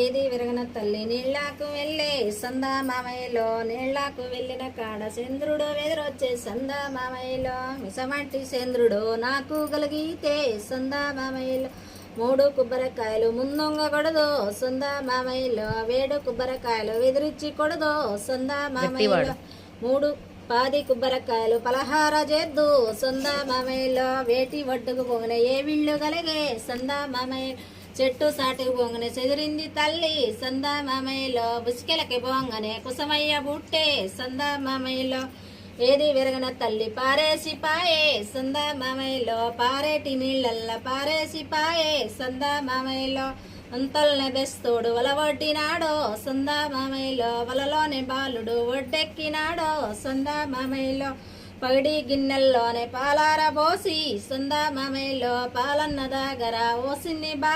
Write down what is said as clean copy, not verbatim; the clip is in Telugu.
ఏది విరగన తల్లి నీళ్లకు వెళ్ళే సందా మామయ్యలో, నీళ్లకు వెళ్ళిన కాడ చంద్రుడు వెదురొచ్చే సందా మామయ్యలో, మిసమంటి చంద్రుడు నాకు కలిగితే సందా మామయ్యలో, 3 కొబ్బరికాయలు ముందొంగకూడదు సందా మామయ్యలో, 7 కొబ్బరికాయలు ఎదురిచ్చి కొడదు సందా మామయ్యలో, 10 కొబ్బరికాయలు పలహార చేద్దు సందా మామయ్యలో, వేటి ఒడ్డుకు పోగిన ఏ విళ్ళు కలిగే సందా మామయ్య, చెట్టు సాటుకు పోంగనే చెదిరింది తల్లి సందా మామయ్యలో, బుసికెలకి పోంగనే కుసమయ్య బుట్టే సందా మామయ్యలో, ఏది విరగన తల్లి పారేసి పాయే సందా మామయ్యలో, పారేటి నీళ్ళల్ల పారేసి పాయే సందా మామయ్యలో, అంతల్నే బెస్తోడు వల ఒడ్డినాడో సందా మామయ్యలో, వలలోనే బాలుడు ఒడ్డెక్కినాడో సందా మామయ్యలో, పగిడి గిన్నెల్లోనే పాలార పోసి సందా మామయ్యలో, పాలన్న దగ్గర ఓసిన్ని బా